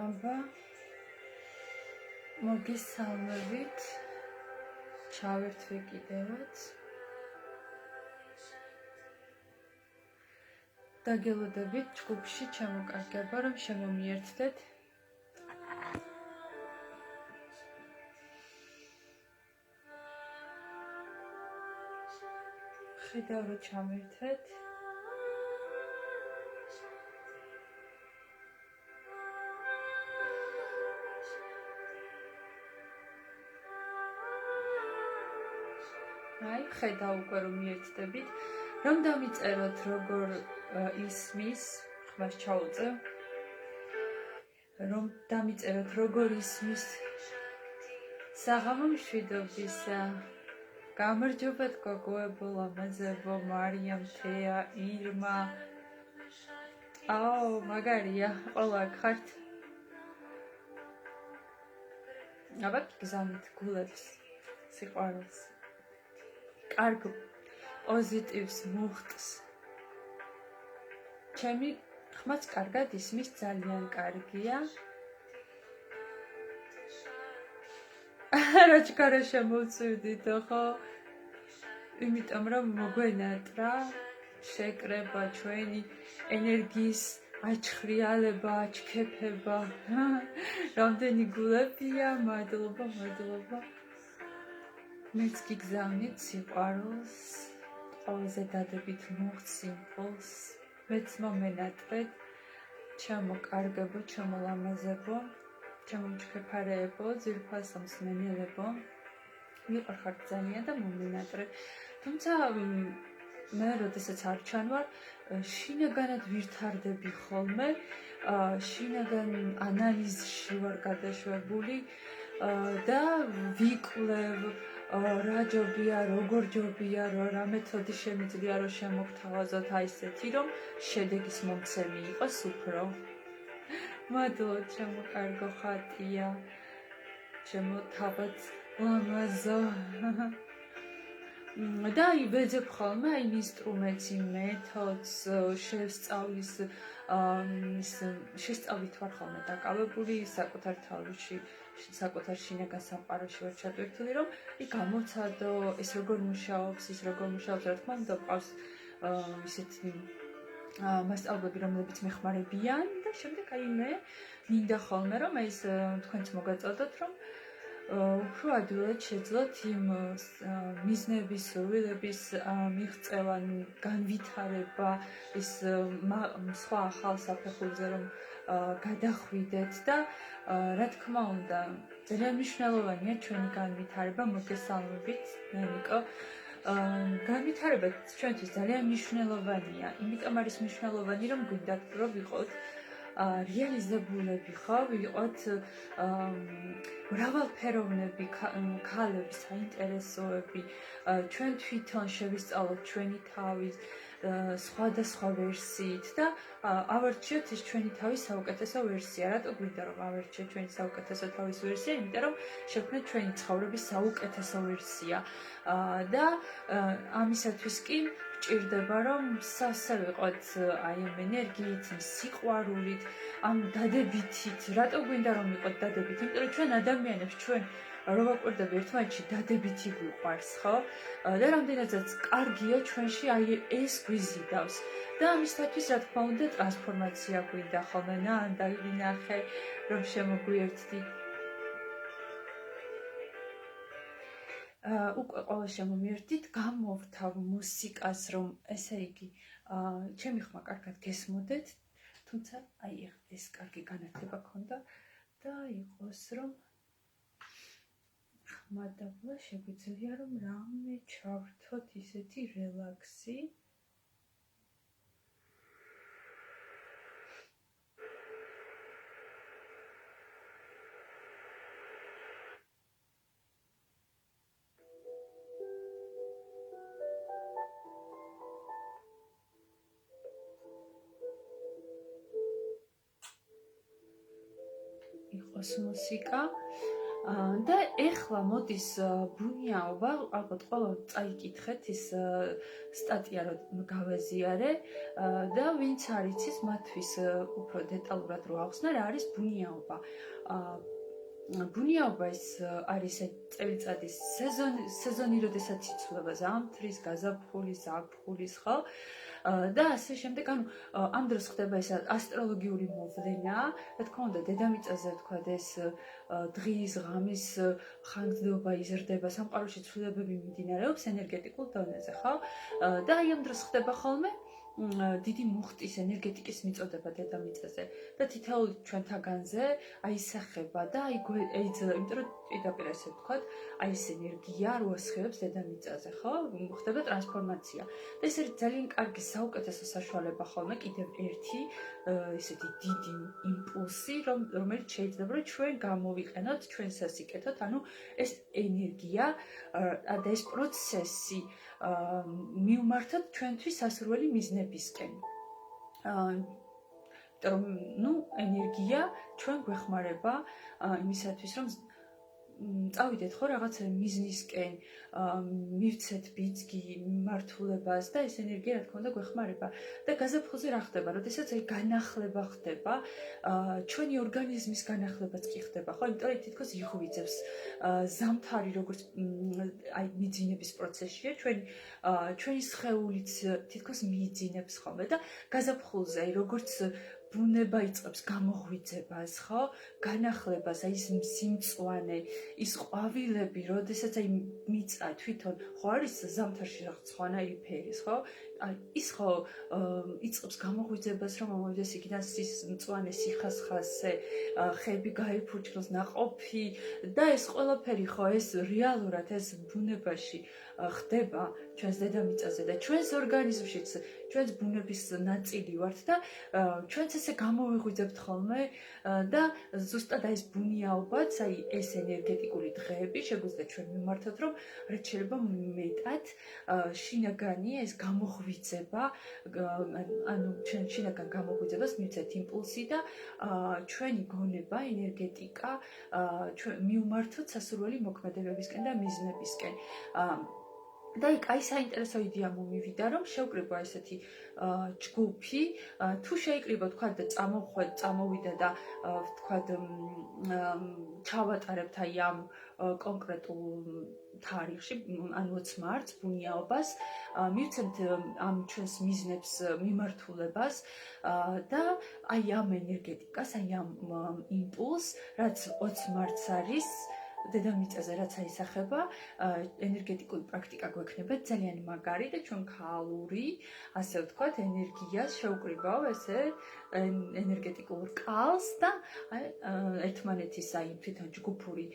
აბა მოგესალმებით. ჩავერთვე კიდევაც. დაგელოდებით ჯგუფში ჩამოკარგება, რომ შემომიერთდეთ. ხედავ, რომ ჩამერთვეთ. აი, ხედავ უკვე რომ მიერთდებით. რომ დამიწეროთ, როგორ ისმის, ხმას ჩაუწევ. რომ დამიწეროთ, როგორ ისმის საღამო მშვიდობისა. გამარჯობათ გოგოებო, ლამაზებო, მარიამ, თეა, ირმა. აო, მაგარია, ყველა აქ ხართ. აბა, გზავნით გულებს, სიყვარულს. კარგ პოზიტივს მუხტს. ჩემი ხმაც კარგად ისმის, ძალიან კარგია. რა ჩქარა შემოვწვიდით, ხო? იმიტომ რომ მოგვენატრა შეკრება ჩვენი ენერგიის აჩხრიალება, აჩქეფება. რამდენი გულებია, მადლობა. მეც გიგზავნით სიყვარულს, ყველაზე დადებით მუხტს, იმპულს. მეც მომენატრეთ, ჩამოკარგებო, ჩამოლამაზებო, ჩამომჩქეფარეებო, ძვირფასო მსმენელებო. მიყარხართ ძალიან და მომენატრეთ. თუმცა მე როდესაც არ ჩანვარ, შინაგანად ვითარდები ხოლმე, შინაგან ანალიზში ვარ გადაშვებული და ვიკვლევ რა ჯობია, როგორ ჯობია, რა მეთოდი შემიძლია რომ შემოგთავაზოთ აი ესეთი, რომ შედეგის მომცემი იყოს უფრო. მადლობა, ჩემო კარგო ხატია, ჩემო თავად ლამაზო. და იბეძებ ხოლმე აი ინსტრუმენტს, მეთოდს, შესწავლით ვარ ხოლმე დაკავებული საკუთარ თავში, საკუთარ შინაგან სამყაროში ვარ ჩატვირთული, რომ გამოცადო ეს როგორ მუშაობს, რა თქმა უნდა ყავს ისეთი მასწავლებლები, რომლებიც მეხმარებიან და შემდეგ აი მე მინდა ხოლმე რომ ეს თქვენც მოგაწოდოთ, რომ უფრო ადვილად შეძლოთ იმ მიზნების, სურვილების მიღწევა, განვითარება, ის სხვა ახალ საფეხურზე რომ გადახვიდეთ და რა თქმა უნდა, ძალიან მნიშვნელოვანია ჩვენი განვითარება, მოგესალმებით, ნიკო. განვითარება ჩვენთვის ძალიან მნიშვნელოვანია, იმიტომ არის მნიშვნელოვანი, რომ გვინდათ რომ ვიყოთ რეალიზებულები, ხო, ვიყოთ მრავალფეროვნები, ქალები, საინტერესოები, ჩვენ თვითონ შევისწავლოთ ჩვენი თავის სხვადასხვა ვერსიით და ავარჩიოთ ეს ჩვენი თავის საუკეთესო ვერსია. რატო გვინდა რომ ავარჩიოთ ჩვენი საუკეთესო თავის ვერსია? იმიტომ რომ შევქმნათ ჩვენი ცხოვრების საუკეთესო ვერსია და ამისათვის კი ჭირდება რომ სასე ვიყოთ აი ამ ენერგიით, სიყვარულით, ამ დადებითით. რატო გვინდა რომ ვიყოთ დადებით? იმიტომ რომ ჩვენ ადამიანებს ჩვენ რო ვაკვირდები ერთმანეთში დადებითი გვიყვარს, ხო? და რამდენადაც კარგია ჩვენში აი ეს გვიზიდავს. და ამისათვის რა თქმა უნდა ტრანსფორმაცია გვინდა ხოლმე. და ვინახე რომ შემოგვიერთდით. უკვე ყველა შემომიერთდით, გამოვთავ მუსიკას, რომ ესე იგი ჩემი ხმა კარგად გესმოდეთ, თუმცა აი ეს კარგი განათლება ქონდა და იყოს რომ ხმა დაბლა შეგვიძლია რომ რამე ჩავრთოთ ისეთი რელაქსი. იყოს მუსიკა და ეხლა მოდის ბუნიაობა, ალბათ ყველამ წაიკითხეთ ის სტატია რომ გავაზიარე და ვინც არ იცის მათთვის უფრო დეტალურად რო ახსნა რა არის ბუნიაობა. ბუნიაობა ის არის წელიწადის სეზონი, როდესაც იცვლება ზამთრის, გაზაფხულის, ზაფხულის, ხო? და ასე შემდეგ, ანუ ამ დროს ხდება ეს ასტროლოგიური მოვლენა, რა თქმა უნდა, დედამიწაზე თქვა ეს დღის, ღამის ხანგრძლივობა იზრდება, სამყაროში ცვლილებები მიმდინარეობს ენერგეტიკულ დონეზე, ხო? და აი ამ დროს ხდება ხოლმე დიდი მუხტის ენერგეტიკის მიწოდება დედამიწაზე და თითოეულ ჩვენთაგანზე აისახება და აიძელა, იმიტომ რომ პირდაპირ ასე ვთქვათ, აი ეს ენერგია რო ასხივებს დედამიწაზე, ხო? ხდება ტრანსფორმაცია. და ეს არის ძალიან კარგი საუკეთესო საშუალება ხოლმე კიდევ ერთი ესეთი დიდი იმპულსი, რომელიც შეიძლება რომ ჩვენ გამოვიყენოთ, ჩვენ სასიკეთოთ, ანუ ეს ენერგია და ეს პროცესი მივმართოთ ჩვენთვის სასურველი მიზნებისკენ. იმიტომ რომ ენერგია ჩვენ გვეხმარება იმისათვის, რომ წავიდეთ ხო რაღაცა მიზნისკენ, მივცეთ ბიძგი, მიმართულებას და ეს ენერგია რა თქმა უნდა გვეხმარება. და გაზაფხულზე რა ხდება? როდესაც აი განახლება ხდება, ჩვენი ორგანიზმის განახლებაც კი ხდება, ხო? იმიტომ რომ თითქოს იღვიძებს ზამთარი როგორც აი მიძინების პროცესია, ჩვენი სხეულიც თითქოს მიიძინებს ხოლმე და გაზაფხულზე აი როგორც ბუნება იწყებს გამოღვიძებას, ხო? განახლებას, აი ის სიმწვანე, ის ყვავილები, როდესაც აი მიწა თვითონ ხო არის ზამთარში რაღაც სხვანაირი ფერის, ხო? ის ხო იწყებს გამოღვიძებას, რომ ამოვიდეს იქიდან სიმწვანე, სიხასხასე, ხები გაიფუჭროს, ნაყოფი და ეს ყველაფერი ხო ეს რეალურად ეს ბუნებაში ხდება ჩვენს დედამიწაზე და ჩვენს ორგანიზმშიც ჩვენს ბუნების ნაწილი ვართ და ჩვენც ესე გამოვიღვიძებთ ხოლმე და ზუსტად აი ეს ბუნიაობაც, აი ეს ენერგეტიკული დღეები შეგვიძლია ჩვენ მიმართოთ, რომ რაც შეიძლება მეტად შინაგანი ეს გამოღვიძება, ანუ ჩვენ შინაგან გამოღვიძებას მივცეთ იმპულსი და ჩვენი გონება, ენერგეტიკა ჩვენ მივმართოთ სასურველი მოქმედებებისკენ და მიზნებისკენ. და აი საინტერესო იდეა მომივიდა, რომ შევკრიბო ესეთი ჯგუფი, თუ შეიკრიბო თქვა და წამოვიდა და თქვა ჩავატარებთ აი ამ კონკრეტულ თარიღში, ანუ 20 მარტს ბუნიაობას, მივცემთ ამ ჩვენს მიზნებს მიმართულებას და აი ამ ენერგეტიკას, აი ამ იმპულს, რაც 20 მარტს არის დედამიწაზე რაც აისახება, ენერგეტიკული პრაქტიკა გვექნება ძალიან მაგარი და ჩვენ ქალური, ასე ვთქვათ, ენერგიას შევკრიბავ ესე ენერგეტიკულ კალს და ერთმანეთის აი თვითონ ჯგუფური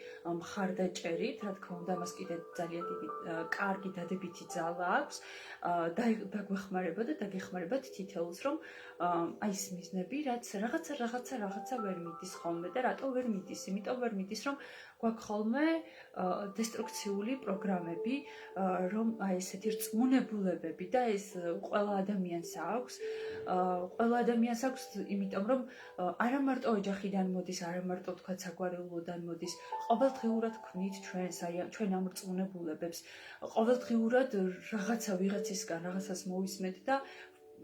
მხარდაჭერით, რა თქმა უნდა, მას კიდე ძალიან დიდი კარგი დადებითი ძალა აქვს და გვეხმარება და დაგეხმარებათ თითოეულს, რომ აი ეს მიზნები, რაც რაღაცა ვერ მიდის ხოლმე და რატო ვერ მიდის? იმიტომ ვერ მიდის, რომ გვაქვს ხოლმე დესტრუქციული პროგრამები, რომ აი ესეთი რწმუნებულებები და ეს ყველა ადამიანს აქვს. ყველა ადამიანს აქვს, იმიტომ რომ არა მარტო ოჯახიდან მოდის, არა მარტო თქვა საგვარეულოდან მოდის, ყოველდღიურად ქმნით ჩვენ ამ რწმუნებულებებს. ყოველდღიურად ვიღაცისგან რაღაცას მოვისმენთ და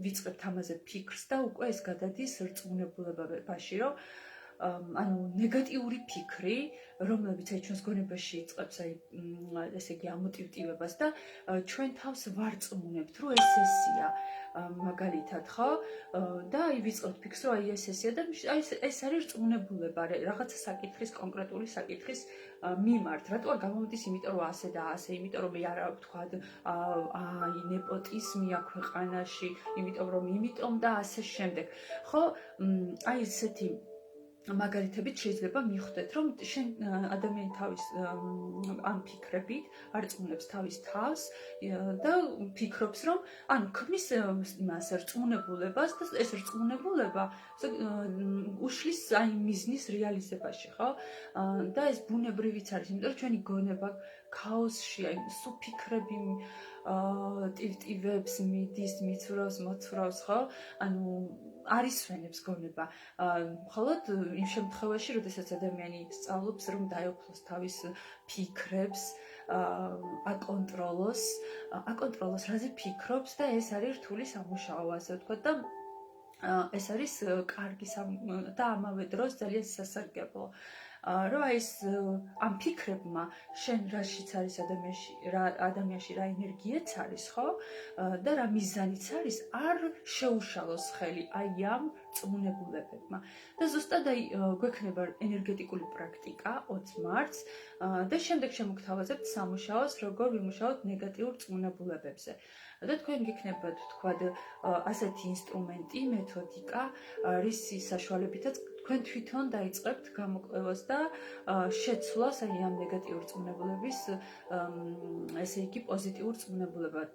ვიწყებთ ამაზე ფიქრს და უკვე ეს გადადის რწმუნებულებაში, რომ ანუ ნეგატიური ფიქრი, რომლებიც აი ჩვენს გონებაში იწყებს აი ესე იგი ამოტივტივებას და ჩვენ თავს ვარწმუნებთ, რომ ესეა მაგალითად, ხო? და აი ვიწყებთ ფიქრს, რომ აი ესეა და აი ეს არის რწმუნებულება, რაღაცა საკითხის, კონკრეტული საკითხის მიმართ. რატოა გამომდის, იმიტომ რომ ასე და ასე, იმიტომ რომ მე არა ვთქვა აი ნეპოტიზმი აქვს ქვეყანაში, იმიტომ და ასე შემდეგ. ხო? აი ესეთი მაგალითებით შეიძლება მიხვდეთ, რომ ადამიანი თავის ამ ფიქრებით არწმუნებს თავის თავს და ფიქრობს, რომ ანუ ქმნის იმას რწმუნებულებას და ეს რწმუნებულება უშლის აი მიზნის რეალიზებაში, ხო? და ეს ბუნებრივიც არის, იმიტომ რომ ჩვენი გონება ქაოსში, აი სულ ფიქრები ტივტივებს, მიდის, მიცურავს, მოცურავს, ხო? ანუ არ ისვენებს გონება. მხოლოდ იმ შემთხვევაში, როდესაც ადამიანი სწავლობს, რომ დაეუფლოს თავის ფიქრებს, აკონტროლოს, რაზე ფიქრობს და ეს არის რთული სამუშაო, ასე ვთქვათ და ეს არის კარგი და ამავე დროს ძალიან სასარგებლო. რომ ეს ამ ფიქრებმა შენ რაშიც არის ადამიანში რა ენერგიაც არის, ხო? და რა მიზანიც არის, არ შეუშალოს ხელი აი ამ წმუნებულებებმა. და ზუსტად აი გვექნება ენერგეტიკული პრაქტიკა 20 მარტს და შემდეგ შემოგთავაზებთ სამუშაოს, როგორ ვიმუშაოთ ნეგატიურ წმუნებულებებზე. და თქვენ გიქნებათ თქვათ ასეთი ინსტრუმენტი, მეთოდიკა, რისი საშუალებითაც თქვენ თვითონ დაიწყებთ გამოკვლევას და შეცვლას აი ამ ნეგატიურ წმუნებულების ესე იგი პოზიტიურ წმუნებულებებად.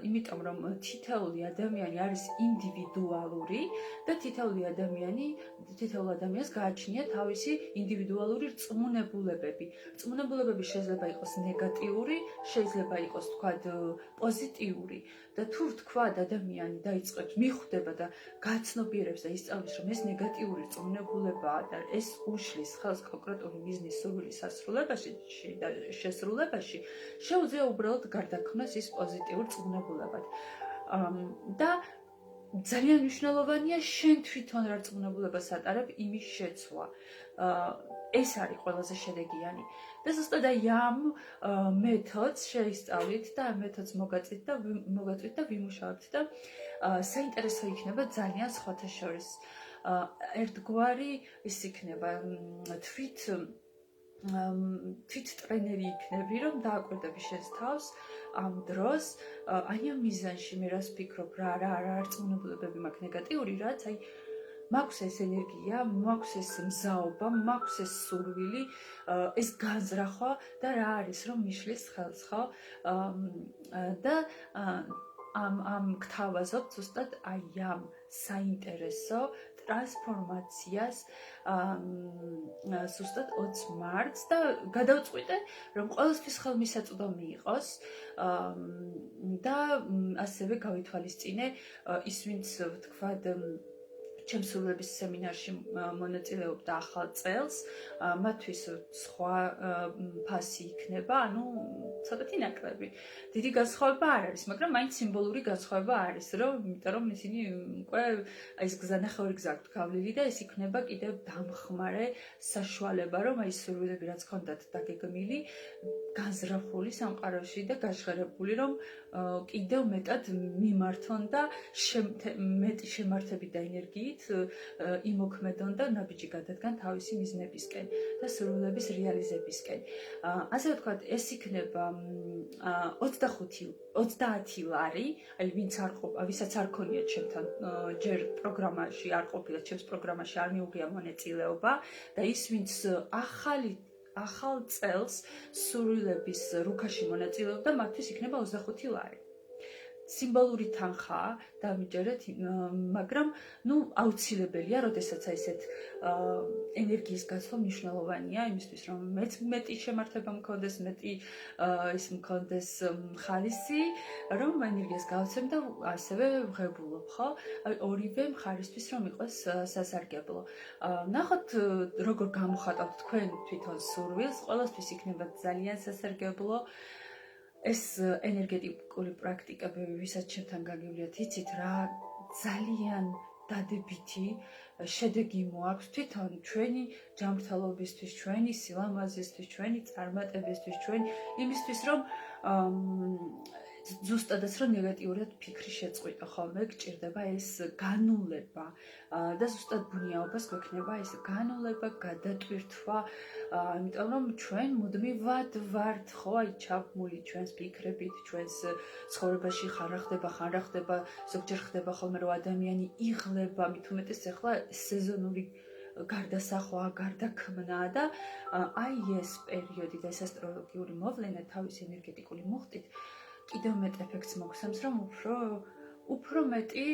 იმიტომ რომ თითოეული ადამიანი არის ინდივიდუალური და თითოეულ ადამიანს გააჩნია თავისი ინდივიდუალური წმუნებულებები. წმუნებულებები შეიძლება იყოს ნეგატიური, შეიძლება იყოს თქვათ პოზიტიური და თუ ვთქვათ ადამიანი დაიწყებს მიხვდება და გაცნობიერებს და ისწავლის რომ ეს ნეგატიური წმუნებულებაა და ეს უშლის ხელს კონკრეტული მიზნის სურვილის შესრულებაში, შეუძლია უბრალოდ გარდაქმნას ის პოზიტიურ წმუნებულებად. და ძალიან მნიშვნელოვანია შენ თვითონ რა წმუნებულებას ატარებ, იმის შეცვლა. ეს არის ყველაზე შედეგიანი. და ზუსტად აი ამ მეთოდს შეისწავლით და ამ მეთოდს მოგაწვით და ვიმუშავებთ და საინტერესო იქნება ძალიან სხვათა შორის. ერთგვარი ის იქნება თვით ტრენერი იქნები, რომ დააკვირდები შენს თავს ამ დროს, აი ამ მიზანში მე რას ფიქრობ, რა წმუნებულებები მაქვს ნეგატიური, რაც აი მაქვს ეს ენერგია, მაქვს ეს მზაობა, მაქვს ეს სურვილი, ეს განზრახვა და რა არის რომ მიშლის ხელს, ხო? და ამ გთავაზობთ ზუსტად აი ამ საინტერესო ტრანსფორმაციას ზუსტად 20 მარტს და გადავწყვიტე რომ ყოველთვის ხელმისაწვდომი იყოს და ასევე გავითვალისწინე ის ვინც ვთქვათ ჩემს სურვილების სემინარში მონაწილეობდა ახალ წელს, მათთვის სხვა ფასი იქნება, ანუ ცოტათი ნაკლები. დიდი განსხვავება არ არის, მაგრამ მაინც სიმბოლური განსხვავება არის, იმიტომ რომ ისინი უკვე ეს გზანახევრი გზა აქვთ გავლილი და ეს იქნება კიდევ დამხმარე საშუალება, რომ აი სურვილები რაც ჰქონდათ დაგეგმილი, განზრახული სამყაროში და გაჟღერებული, რომ კიდევ მეტად მიმართონ და მეტი შემართებით და ენერგიით იმოქმედონ და ნაბიჯი გადადგან თავისი მიზნებისკენ და სურვილების რეალიზებისკენ. ასე ვთქვათ, ეს იქნება 30 ლარი, აი ვისაც არ ქონია ჩემთან ჯერ პროგრამაში არ ყოფილა, ჩემს პროგრამაში არ მიუღია მონაწილეობა და ის ვინც ახალ წელს სურვილების რუქაში მონაწილეობდა, მათთვის იქნება 25 ლარი. სიმბოლური თანხაა დამიჯერეთ, მაგრამ აუცილებელია, როდესაც ესეთ ენერგიის გაცვლა მნიშვნელოვანია იმისთვის, რომ მეტი შემართება მქონდეს, მეტი ის მქონდეს ხალისი, რომ ენერგიას გავცემ და ასევე ვღებულობ, ხო? ორივე მხარისთვის რომ იყოს სასარგებლო. ნახოთ, როგორ გამოხატავთ თქვენ თვითონ სურვილს, ყველასთვის იქნება ძალიან სასარგებლო. ეს ენერგეტიკული პრაქტიკები, ვისაც ჩემთან გაგივლიათ, იცით რა ძალიან დადებითი შედეგი მოაქვს თვითონ ჩვენი ჯანმრთელობისთვის, ჩვენი სილამაზისთვის, ჩვენი წარმატებისთვის, იმისთვის, რომ ზუსტადაც რომ ნეგატიურად ფიქრი შეწყვიტო ხოლმე, გჭირდება ეს განულება და ზუსტად ბუნიაობას გვექნება ეს განულება, გადატვირთვა, იმიტომ რომ ჩვენ მუდმივად ვართ, ხო, აი ჩაბმული ჩვენს ფიქრებით, ჩვენს ცხოვრებაში ხან რა ხდება, ზოგჯერ ხდება ხოლმე რომ ადამიანი იღლება, მით უმეტეს ახლა სეზონური გარდასახვა, გარდაქმნა და აი ეს პერიოდი და ეს ასტროლოგიური მოვლენა თავის ენერგეტიკული მუხტით კიდევ მეტ ეფექტს მოგცემს, რომ უფრო მეტი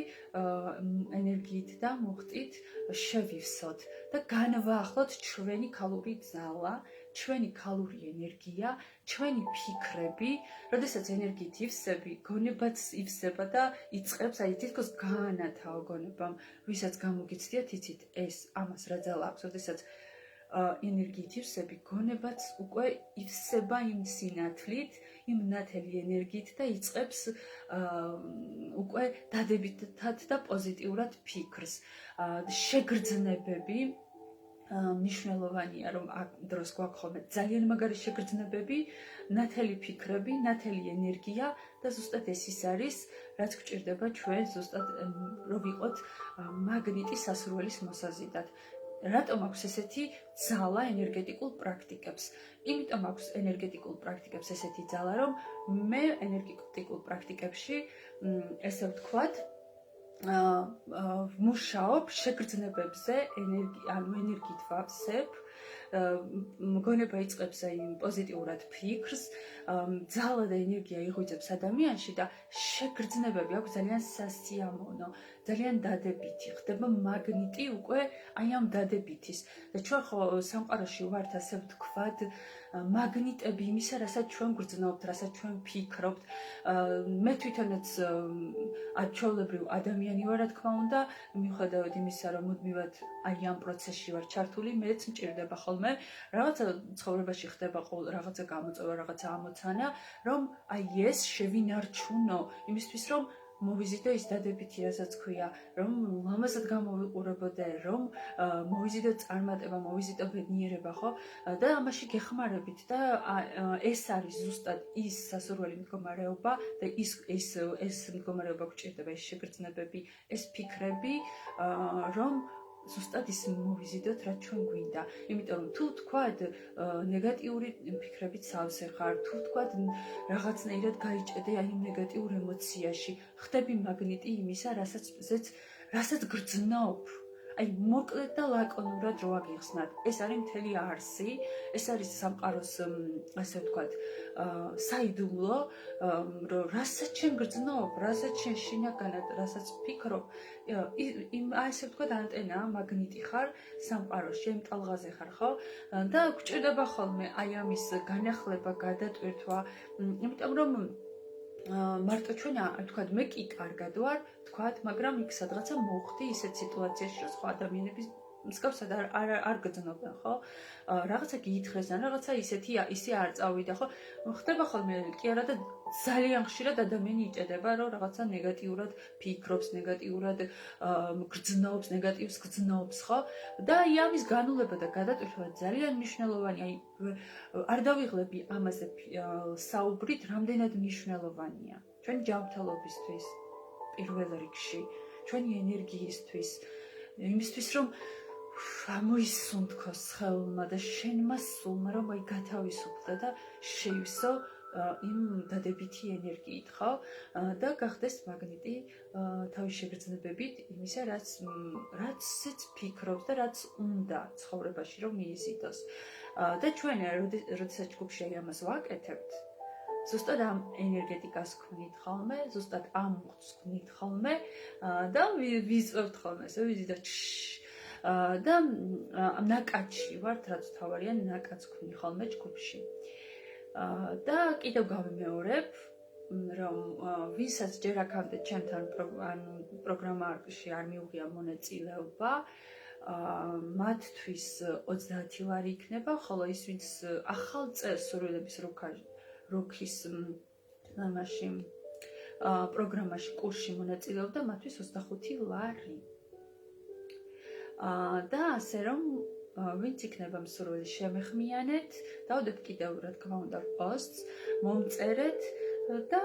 ენერგიით და მუხტით შევივსოთ და განვაახლოთ ჩვენი ქალური ძალა ჩვენი ქალური ენერგია, ჩვენი ფიქრები, როდესაც ენერგიით ივსები, გონებაც ივსება და იწყებს აი თითქოს გაანათავო გონებამ, ვისაც გამოგიცდიათ, იცით ეს ამას რა ძალა აქვს, როდესაც ენერგიით ივსები, გონებაც უკვე ივსება იმ სინათლით, იმ ნათელი ენერგიით და იწყებს უკვე დადებითად და პოზიტიურად ფიქრს. შეგრძნებები მნიშვნელოვანია, რომ აქ დროს გვაქვს ხოლმე ძალიან მაგარი შეგრძნებები, ნათელი ფიქრები, ნათელი ენერგია და ზუსტად ეს ის არის, რაც გვჭირდება ჩვენ ზუსტად რომ ვიყოთ მაგნიტი სასურველის მოსაზიდად. რატომ აქვს ესეთი ძალა ენერგეტიკულ პრაქტიკებს? იმიტომ აქვს ენერგეტიკულ პრაქტიკებს ესეთი ძალა, რომ მე ენერგეტიკულ პრაქტიკებში ესე ვთქვათ, ვმუშაობ შეგრძნებებზე, ენერგიით ვავსებ, მგონება იწყებს აი პოზიტიურად ფიქრს, ძალა და ენერგია იღვიძებს ადამიანში და შეგრძნებები აქვს ძალიან სასიამოვნო, ძალიან დადებითი, ხდება მაგნიტი უკვე აი ამ დადებითის. და ჩვენ ხო სამყაროში ვართ ასე ვთქვათ, მაგნიტები იმისა, რასაც ჩვენ გვგრძნობთ, რასაც ჩვენ ფიქრობთ. მე თვითონაც ჩვეულებრივ ადამიანი ვარ, რა თქმა უნდა, მიუხედავად იმისა, რომ მუდმივად აი ამ პროცესში ვარ ჩართული, მეც მჭირდება ხოლმე რაღაცა ცხოვრებაში ხდება რაღაცა გამოწვევა, რაღაცა ამოცანა, რომ აი ეს შევინარჩუნო, იმისთვის რომ მოვიზიდო ის დადებითი, რასაც ქვია, რომ ლამაზად გამოვიყურებოდე, რომ მოვიზიდო წარმატება, მოვიზიდო ბედნიერება, ხო? და ამაში გეხმარებით და ეს არის ზუსტად ის სასურველი მდგომარეობა და ეს მდგომარეობა გვჭირდება, ეს შეგრძნებები, ეს ფიქრები, რომ ზუსტად ის მოვიზიდოთ, რაც ჩვენ გვინდა. იმიტომ რომ თუ თქვათ ნეგატიური ფიქრებით სავსე ხარ, თუ თქვათ რაღაცნაირად გაიჭედე აი ნეგატიურ ემოციაში, ხდები მაგნიტი იმისა, რასაც გრძნობ. აი მოკლედ და ლაკონურად რო აგიხსნათ. ეს არის მთელი არსი, ეს არის სამყაროს ასე ვთქვათ, საიდუმლო, რომ რასაც შენ გრძნობ, რასაც შენ შინაგანად, რასაც ფიქრობ, ასე ვთქვათ, ანტენა, მაგნიტი ხარ სამყაროში, ამ ტალღაზე ხარ, ხო? და გვჭირდება ხოლმე აი ამის განახლება, გადატვირთვა, იმიტომ რომ მარტო ჩვენ თქვათ მე კი კარგად ვარ, თქვათ, მაგრამ იქ სადღაცა მოვხდი ისეთ სიტუაციაში, რომ სხვა ადამიანების მსგავსად არ გძნობენ, ხო? რაღაცა გიითხრეს ან რაღაცა ისე არ წავიდა, ხო? ხდება ხოლმე კი არა და ძალიან ხშირად ადამიანი იჭედება, რომ რაღაცა ნეგატიურად ფიქრობს, ნეგატიურად გრძნობს, ნეგატივს გრძნობს, ხო? და აი ამის განულება და გადატვირთვა ძალიან მნიშვნელოვანია. აი არ დავიღლები ამაზე საუბრით, რამდენად მნიშვნელოვანია. ჩვენი ჯანმრთელობისთვის პირველ რიგში, ჩვენი ენერგიისთვის, იმისთვის რომ ამოისუნთქოს სხეულმა და შენმა სულმა, რომ აი გათავისუფლდე და შეივსო იმ დადებითი ენერგიით, ხო? და გახდეს მაგნიტი თავის შეგრძნებებით იმისა, რაცაც ფიქრობს და რაც უნდა ცხოვრებაში რომ მიიზიდოს. და ჩვენ როდესაც ჯგუფში აი ამას ვაკეთებთ, ზუსტად ამ ენერგეტიკას ქმნით ხოლმე, ზუსტად ამ მუხტს ქმნით ხოლმე და ვიზვევთ ხოლმე, ესე ვიზიდოთ და ნაკადში ვართ, რაც თავარია, ნაკადს ქმნი ხოლმე ჯგუფში. და კიდევ გავიმეორებ, რომ ვისაც ჯერ აქამდე ჩემთან პროგრამაში არ მიუღია მონაწილეობა, მათთვის 30 ლარი იქნება, ხოლო ის, ვინც ახალ წელს სურვილების როქის მაშინ პროგრამაში კურსში მონაწილეობდა, მათთვის 25 ლარი. და ასე რომ ვინც იქნება მსურველი შემეხმიანეთ, დავდეთ კიდევ რა თქმა უნდა პოსტს, მომწერეთ და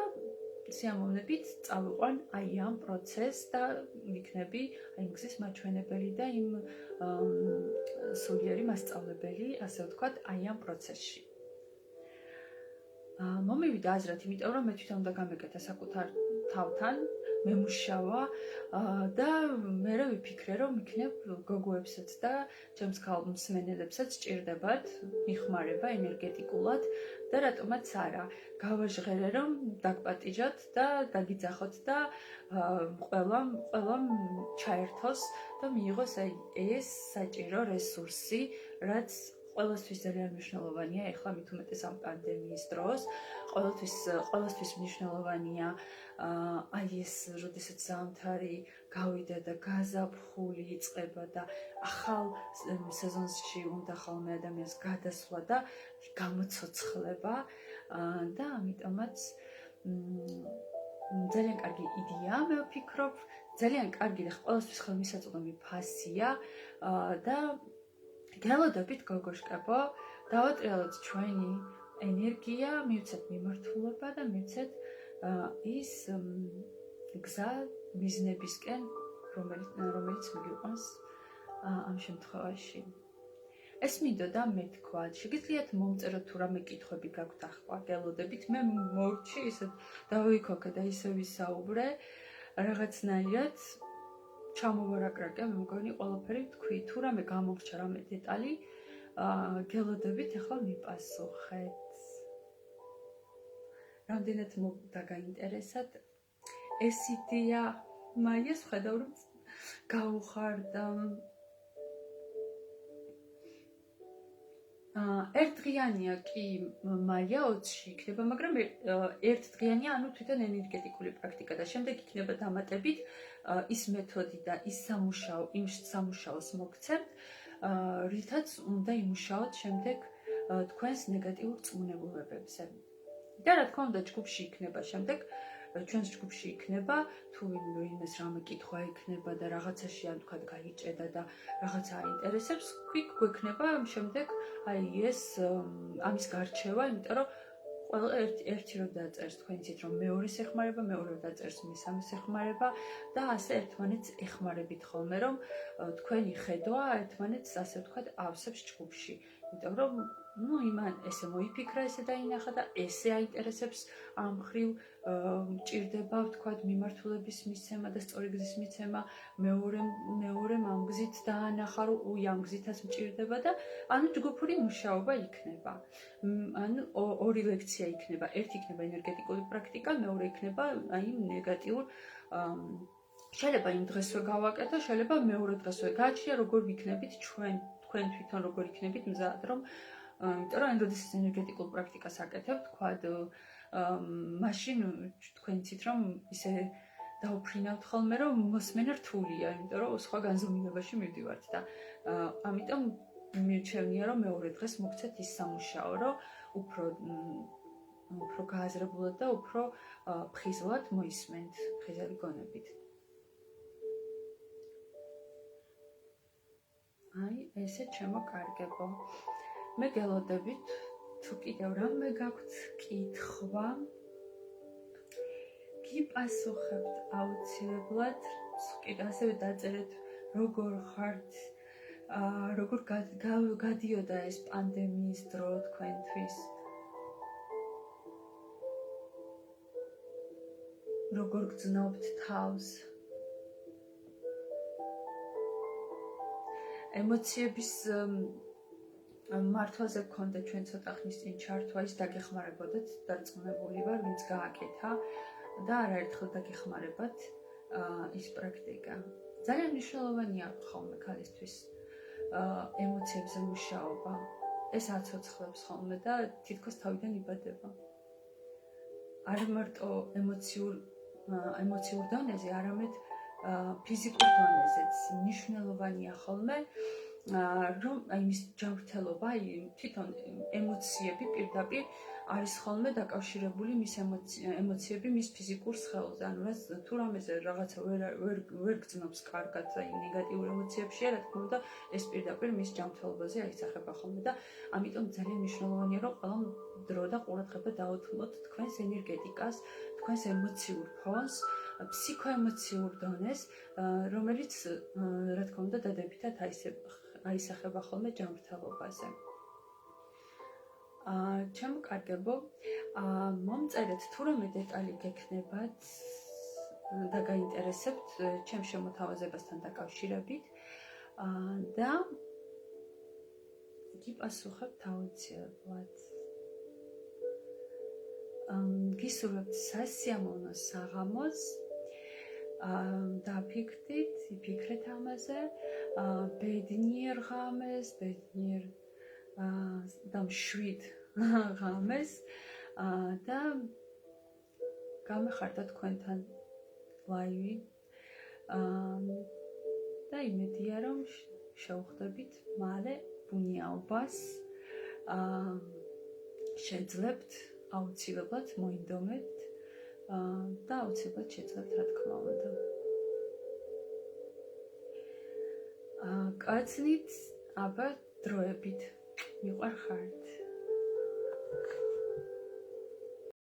სიამოვნებით წავიყვან აი ამ პროცესს და იქნები აი მგზის მაჩვენებელი და იმ სულიერი მასწავლებელი, ასე ვთქვათ, აი ამ პროცესში. მომივიდა აზრად, იმიტომ რომ მე თვითონ უნდა გამეკეთა საკუთარ თავთან, მემუშავა და მე ვიფიქრე, რომ იქნებ გოგოებსაც და ჩემს მსმენელებსაც ჭირდებათ მიხმარება ენერგეტიკულად და რატომაც არა. გავაჟღერე, რომ დაგპატიჟოთ და დაგიძახოთ და ყველამ ჩაერთოს და მიიღოს აი ეს საჭირო რესურსი, რაც ყველასთვის ძალიან მნიშვნელოვანია, ეხლა მით უმეტეს ამ პანდემიის დროს, ყველასთვის მნიშვნელოვანია აი ეს, როდესაც ზამთარი გავიდა და გაზაფხული იწყება და ახალ სეზონში უნდა ხოლმე ადამიანს გადასვლა და გამოცოცხლება და ამიტომაც ძალიან კარგი იდეაა, მე ვფიქრობ, ძალიან კარგი და ყველასთვის ხელმისაწვდომი ფასია და გელოდებით გოგოშკებო, დავატრიალოთ ჩვენი ენერგია, მივცეთ მიმართულება და მივცეთ ის გზა მიზნებისკენ, რომელიც მიგიყვანს ამ შემთხვევაში. ეს მინდოდა მეთქვა, შეგიძლიათ მომწეროთ თუ რამე კითხვები გაქვთ ახლა, გელოდებით, მე მორჩი ისე დავიქოქე და ისე ვისაუბრე, რაღაცნაირად ჩამოვარაკრაკე, მე მგონი ყველაფერი თქვი, თუ რამე გამორჩა რამე დეტალი, გელოდებით ახლა მიპასუხეთ. რამდენად დაგაინტერესათ ეს იდეა, მაიას ხედავ რომ გაუხარდა. ერთდღიანია კი მაია 20-ში იქნება, მაგრამ ერთდღიანია, ანუ თვითონ ენერგეტიკული პრაქტიკა და შემდეგ იქნება დამატებით ის მეთოდი და ის სამუშაო, იმ სამუშაოს მოგცემთ, რითაც უნდა იმუშაოთ შემდეგ თქვენს ნეგატიურ წმუნებულებებზე. და რა თქმა უნდა, ჯგუფში იქნება შემდეგ ჩვენს ჯგუფში იქნება, თუ ვინმეს რამე კითხვა იქნება და რაღაცაში ან თქვა გაიჭედა და რაღაცა აინტერესებს, quick გვექნება შემდეგ აი ეს ამის გარჩევა, იმიტომ რომ ყველა ერთი რო დაწერს, თქვენ იცით რომ მეორეს ეხმარება, მეორე რო დაწერს მესამეს ეხმარება და ასე ერთმანეთს ეხმარებით ხოლმე, რომ თქვენი ხედვა ერთმანეთს ასე ვთქვათ ავსებს ჯგუფში, იმიტომ რომ იმან ესე მოიფიქრა, ესე დაინახა და ესე აინტერესებს ამ ხრივ მჭირდება ვთქვათ მიმართულების მისცემა და სწორი გზის მიცემა, მეორემ ამ გზით დაანახა, რომ ამ გზითაც მჭირდება და ანუ ჯგუფური მუშაობა იქნება. ანუ ორი ლექცია იქნება, ერთი იქნება ენერგეტიკული პრაქტიკა, მეორე იქნება აი ნეგატიურ შეიძლება იმ დღესვე გავაკეთო, შეიძლება მეორე დღესვე გააჩნია, როგორ ვიქნებით თქვენ თვითონ როგორ იქნებით მზად, რომ იმიტომ რომ როდესაც ენერგეტიკულ პრაქტიკას აკეთებ, თქვათ მაშინ თქვენ იცით რომ ისე დაუფრინავთ ხოლმე, რომ მოსმენა რთულია, იმიტომ რომ სხვა განზომილებაში მივდივართ და ამიტომ მირჩევნია, რომ მეორე დღეს მოგცეთ ის სამუშაო, რომ უფრო გააზრებულად და უფრო ფხიზლად მოისმენთ ფხიზელი გონებით. აი, ესე ჩემოკარგებო. მე გელოდებით, თუ კიდევ რამე გაქვთ კითხვა, გიპასუხებთ აუცილებლად, კიდევ ასევე დაწერეთ, როგორ ხართ, როგორ გადიოდა ეს პანდემიის დრო თქვენთვის, როგორ გრძნობთ თავს, ემოციების მართვაზე გქონდა ჩვენ ცოტა ხნის წინ ჩართვა, ის დაგეხმარებოდეთ, დარწმუნებული ვარ, ვინც გააკეთა და არაერთხელ დაგეხმარებათ ის პრაქტიკა. ძალიან მნიშვნელოვანია ხოლმე ქალისთვის ემოციებზე მუშაობა. ეს აცოცხლებს ხოლმე და თითქოს თავიდან იბადება. არ მარტო ემოციურ დონეზე, არამედ ფიზიკურ დონეზეც მნიშვნელოვანია ხოლმე რომ აი მის ჯანმრთელობა, თვითონ ემოციები პირდაპირ არის ხოლმე დაკავშირებული მის ემოციები მის ფიზიკურ სხეულზე. ანუ თუ რამეზე რაღაცა ვერ გძნობს კარგად აი ნეგატიურ ემოციებში, რა თქმა უნდა, ეს პირდაპირ მის ჯანმრთელობაზე აისახება ხოლმე და ამიტომ ძალიან მნიშვნელოვანია, რომ ყველა დრო და ყურადღება დაუთმოთ თქვენს ენერგეტიკას, თქვენს ემოციურ ფონს, ფსიქოემოციურ დონეს, რომელიც რა თქმა უნდა დადებითად აისახება ხოლმე ჯანმრთელობაზე. ჩემოკარგებო, მომწერეთ თუ რამე დეტალი გექნებათ და გაინტერესებთ ჩემ შემოთავაზებასთან დაკავშირებით და გიპასუხებთ აუცილებლად. გისურვებთ სასიამოვნო საღამოს, დაფიქრდით, იფიქრეთ ამაზე, ბედნიერ ღამეს, ბედნიერ და 7 ღამეს და გამეხარდა თქვენთან ლაივი და იმედია რომ შევხვდებით მალე ბუნიაობას შეძლებთ აუცილებლად მოინდომეთ და აუცილებლად შეძლებთ რა თქმა უნდა კაცნით აბა დროებით მიყვარხართ